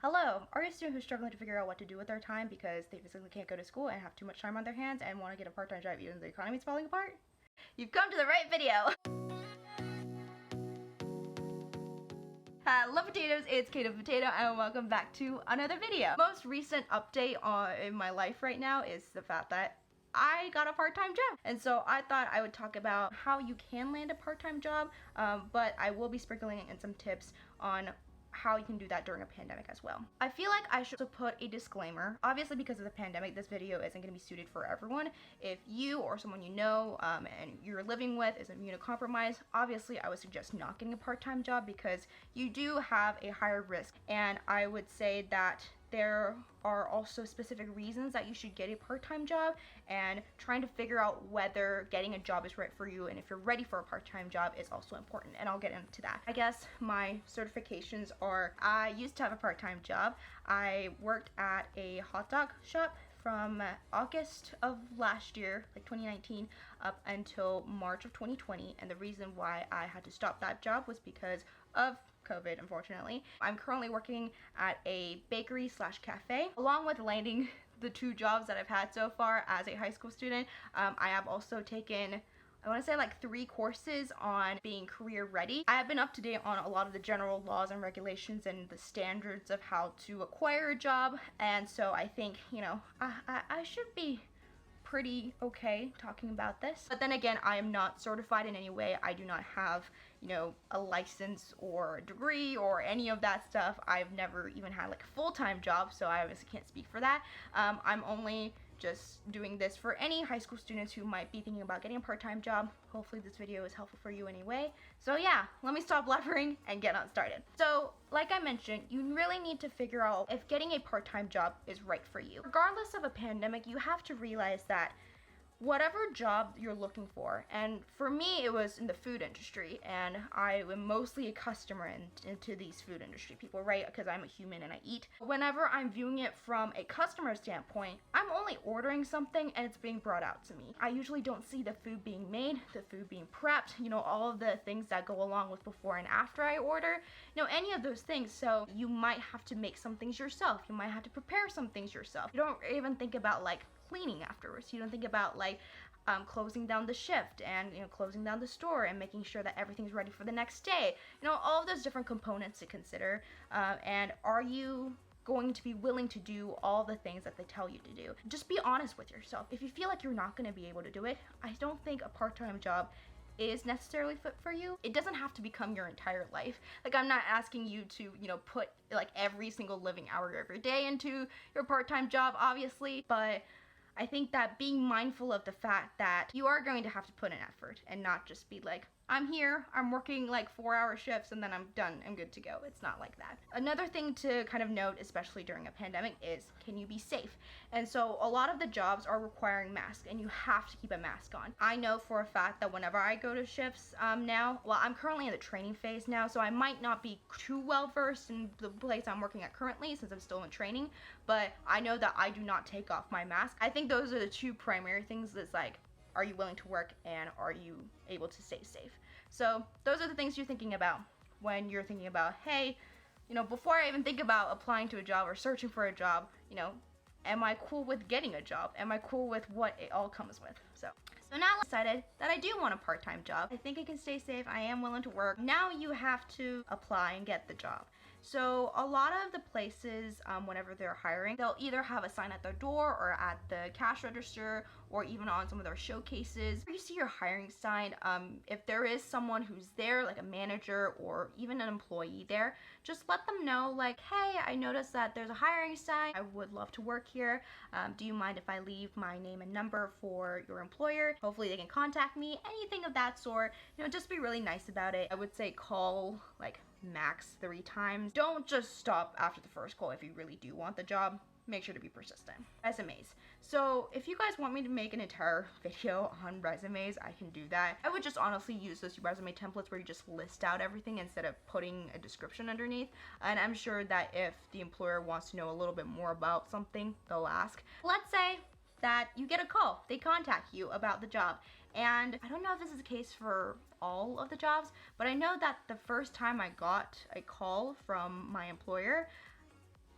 Hello, are you a student who's struggling to figure out what to do with their time because they physically can't go to school and have too much time on their hands and want to get a part-time job even though the economy is falling apart? You've come to the right video! Hello potatoes, it's Cato Potato and welcome back to another video. Most recent update in my life right now is the fact that I got a part-time job, and so I thought I would talk about how you can land a part-time job, but I will be sprinkling in some tips on how you can do that during a pandemic as well. I feel like I should put a disclaimer. Obviously, because of the pandemic, this video isn't going to be suited for everyone. If you or someone you know and you're living with is immunocompromised, obviously I would suggest not getting a part-time job because you do have a higher risk, and I would say that there are also specific reasons that you should get a part-time job, and trying to figure out whether getting a job is right for you and if you're ready for a part-time job is also important, and I'll get into that. I guess my certifications are, I used to have a part-time job. I worked at a hot dog shop from August of last year, like 2019, up until March of 2020, and the reason why I had to stop that job was because of COVID, unfortunately. I'm currently working at a bakery slash cafe. Along with landing the two jobs that I've had so far as a high school student, I have also taken, I want to say, like 3 courses on being career ready. I have been up to date on a lot of the general laws and regulations and the standards of how to acquire a job, and so I think, you know, I should be pretty okay talking about this. But then again, I am not certified in any way. I do not have, you know, a license or a degree or any of that stuff. I've never even had like a full-time job, so I obviously can't speak for that. I'm only just doing this for any high school students who might be thinking about getting a part-time job. Hopefully this video is helpful for you anyway. So yeah, let me stop blabbering and get on started. So like I mentioned, you really need to figure out if getting a part-time job is right for you. Regardless of a pandemic, you have to realize that whatever job you're looking for, and for me it was in the food industry, and I am mostly a customer into these food industry people, right? Because I'm a human and I eat. Whenever I'm viewing it from a customer standpoint, I'm only ordering something and it's being brought out to me. I usually don't see the food being made, the food being prepped, you know, all of the things that go along with before and after I order, you know, any of those things. So you might have to make some things yourself. You might have to prepare some things yourself. You don't even think about like cleaning afterwards. You don't think about like closing down the shift and, you know, closing down the store and making sure that everything's ready for the next day. You know, all of those different components to consider. And are you going to be willing to do all the things that they tell you to do? Just be honest with yourself. If you feel like you're not going to be able to do it, I don't think a part-time job is necessarily fit for you. It doesn't have to become your entire life. Like, I'm not asking you to, you know, put like every single living hour every day into your part-time job, obviously, but I think that being mindful of the fact that you are going to have to put in effort and not just be like, I'm here, I'm working like 4-hour shifts and then I'm done, I'm good to go. It's not like that. Another thing to kind of note, especially during a pandemic, is can you be safe? And so a lot of the jobs are requiring masks, and you have to keep a mask on. I know for a fact that whenever I go to shifts now, well, I'm currently in the training phase now, so I might not be too well versed in the place I'm working at currently since I'm still in training, but I know that I do not take off my mask. I think those are the two primary things that's like, are you willing to work and are you able to stay safe? So those are the things you're thinking about when you're thinking about, hey, you know, before I even think about applying to a job or searching for a job, you know, am I cool with getting a job? Am I cool with what it all comes with? So now I decided that I do want a part-time job. I think I can stay safe. I am willing to work. Now you have to apply and get the job. So a lot of the places, whenever they're hiring, they'll either have a sign at their door or at the cash register or even on some of their showcases. You see your hiring sign. If there is someone who's there, like a manager or even an employee there, just let them know like, hey, I noticed that there's a hiring sign. I would love to work here. Do you mind if I leave my name and number for your employer? Hopefully they can contact me, anything of that sort. You know, just be really nice about it. I would say call like max 3 times. Don't just stop after the first call if you really do want the job. Make sure to be persistent. Resumes. So if you guys want me to make an entire video on resumes, I can do that. I would just honestly use those resume templates where you just list out everything instead of putting a description underneath. And I'm sure that if the employer wants to know a little bit more about something, they'll ask. Let's say that you get a call, they contact you about the job, and I don't know if this is the case for all of the jobs, but I know that the first time I got a call from my employer,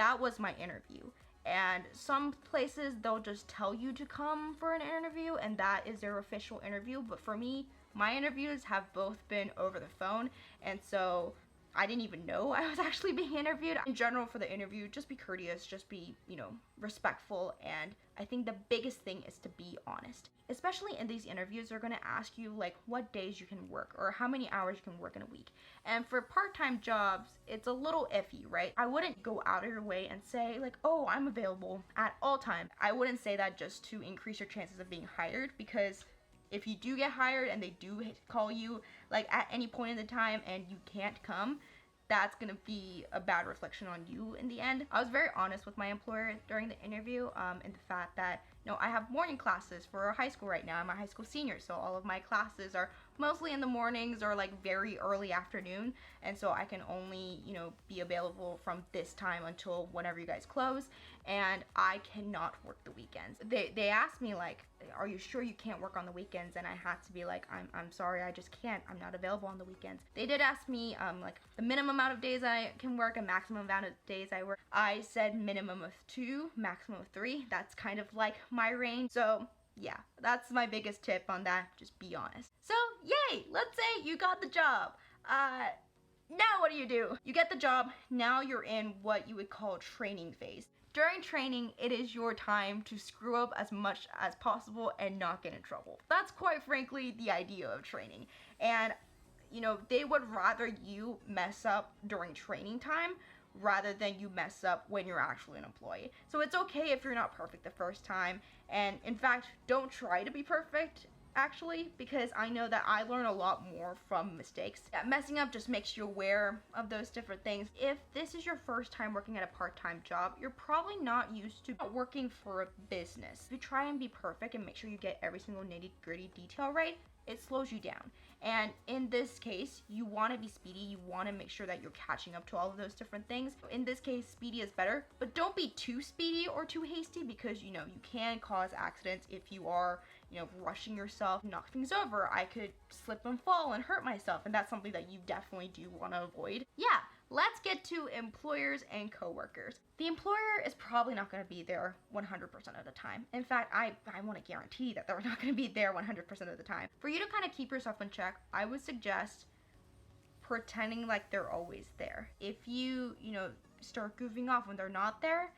that was my interview. And some places they'll just tell you to come for an interview and that is their official interview. But for me, my interviews have both been over the phone, and so I didn't even know I was actually being interviewed. In general, for the interview, just be courteous, just be, respectful, and I think the biggest thing is to be honest. Especially in these interviews, they're gonna ask you like what days you can work or how many hours you can work in a week. And for part-time jobs, it's a little iffy, right? I wouldn't go out of your way and say like, oh, I'm available at all times. I wouldn't say that just to increase your chances of being hired, because if you do get hired and they do call you like at any point in the time and you can't come, that's gonna be a bad reflection on you in the end. I was very honest with my employer during the interview, in the fact that I have morning classes for high school right now. I'm a high school senior, so all of my classes are mostly in the mornings or like very early afternoon, and so I can only be available from this time until whenever you guys close, and I cannot work the weekends. They asked me like, are you sure you can't work on the weekends? And I had to be like, I'm sorry, I just can't. I'm not available on the weekends. They did ask me like the minimum amount of days I can work and maximum amount of days I work. I said minimum of 2, maximum of 3. That's kind of like my range. So yeah, that's my biggest tip on that. Just be honest. So yay, let's say you got the job. Now what do? You get the job, now you're in what you would call training phase. During training, it is your time to screw up as much as possible and not get in trouble. That's quite frankly the idea of training. And they would rather you mess up during training time rather than you mess up when you're actually an employee. So it's okay if you're not perfect the first time, and in fact, don't try to be perfect actually, because I know that I learn a lot more from mistakes. Yeah, messing up just makes you aware of those different things. If this is your first time working at a part-time job, you're probably not used to working for a business. If you try and be perfect and make sure you get every single nitty-gritty detail right, it slows you down. And in this case, you want to be speedy. You want to make sure that you're catching up to all of those different things. In this case, speedy is better, but don't be too speedy or too hasty, because you can cause accidents if you are rushing yourself, knock things over. I could slip and fall and hurt myself, and that's something that you definitely do want to avoid. Yeah, let's get to employers and coworkers. The employer is probably not going to be there 100% of the time. In fact, I want to guarantee that they're not going to be there 100% of the time. For you to kind of keep yourself in check, I would suggest pretending like they're always there. If you start goofing off when they're not there,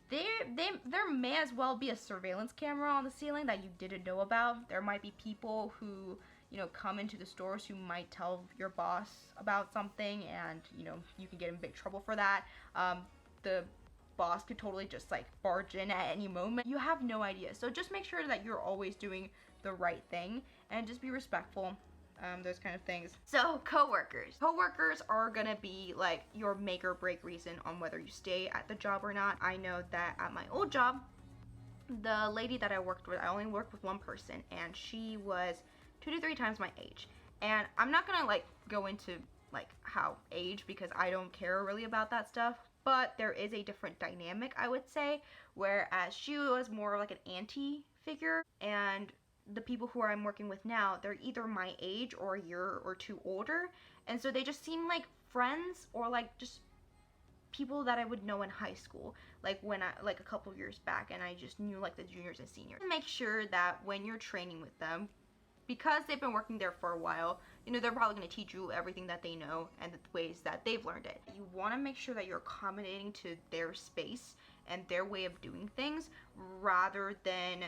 there may as well be a surveillance camera on the ceiling that you didn't know about. There might be people who come into the stores who might tell your boss about something, and you can get in big trouble for that. The boss could totally just like barge in at any moment. You have no idea. So just make sure that you're always doing the right thing and just be respectful. Those kind of things. So coworkers are gonna be like your make or break reason on whether you stay at the job or not. I know that at my old job, the lady that I worked with, I only worked with one person, and she was 2 to 3 times my age. And I'm not gonna like go into like how age, because I don't care really about that stuff, but there is a different dynamic, I would say, whereas she was more like an auntie figure, and the people who I'm working with now, they're either my age or a year or 2 older, and so they just seem like friends, or like just people that I would know in high school, like when I like a couple years back, and I just knew like the juniors and seniors. Make sure that when you're training with them, because they've been working there for a while, they're probably going to teach you everything that they know and the ways that they've learned it. You want to make sure that you're accommodating to their space and their way of doing things, rather than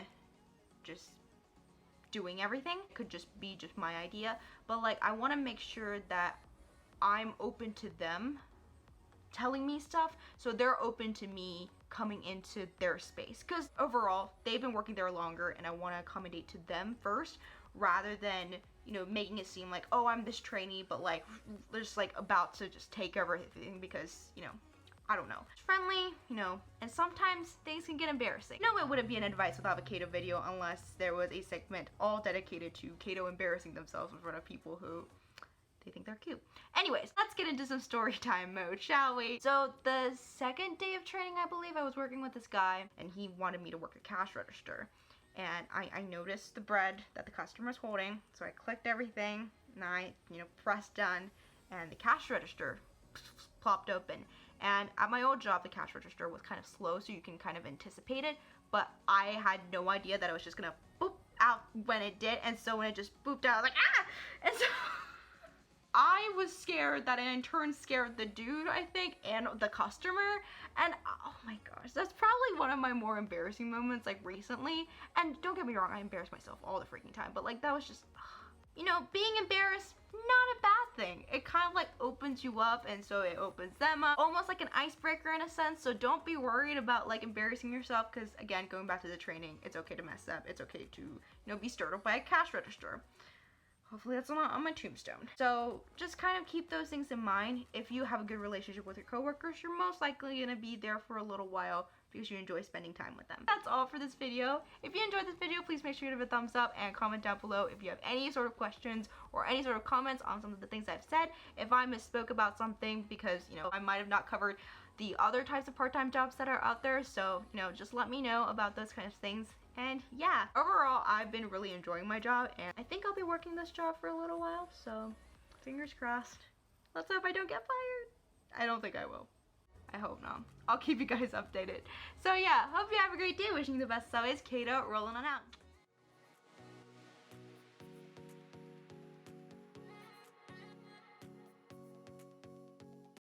just doing everything. It could just be just my idea, but like I want to make sure that I'm open to them telling me stuff, so they're open to me coming into their space, because overall they've been working there longer and I want to accommodate to them first, rather than making it seem like, oh, I'm this trainee, but like just like about to just take everything, because I don't know. It's friendly, and sometimes things can get embarrassing. No, it wouldn't be an advice with avocado video unless there was a segment all dedicated to Kato embarrassing themselves in front of people who they think they're cute. Anyways, let's get into some story time mode, shall we? So the second day of training, I believe, I was working with this guy, and he wanted me to work a cash register. And I noticed the bread that the customer's holding, so I clicked everything, and I, pressed done, and the cash register plopped open. And at my old job, the cash register was kind of slow, so you can kind of anticipate it, but I had no idea that it was just gonna boop out when it did, and so when it just booped out, I was like, ah! And so I was scared that it in turn scared the dude, I think, and the customer, and oh my gosh, that's probably one of my more embarrassing moments, like, recently. And don't get me wrong, I embarrass myself all the freaking time, but like, that was just, you know, being embarrassed, not a bad thing. It kind of like opens you up, and so it opens them up, almost like an icebreaker in a sense. So don't be worried about like embarrassing yourself, because again, going back to the training, it's okay to mess up. It's okay to, you know, be stirred up by a cash register. Hopefully that's not on my tombstone. So just kind of keep those things in mind. If you have a good relationship with your coworkers, you're most likely gonna be there for a little while because you enjoy spending time with them. That's all for this video. If you enjoyed this video, please make sure you give it a thumbs up and comment down below if you have any sort of questions or any sort of comments on some of the things I've said. If I misspoke about something, because, you know, I might have not covered the other types of part-time jobs that are out there, so, you know, just let me know about those kind of things. And yeah, overall, I've been really enjoying my job, and I think I'll be working this job for a little while, so fingers crossed. Let's hope I don't get fired. I don't think I will. I hope not. I'll keep you guys updated. So yeah, hope you have a great day. Wishing you the best as always. Cato, rolling on out.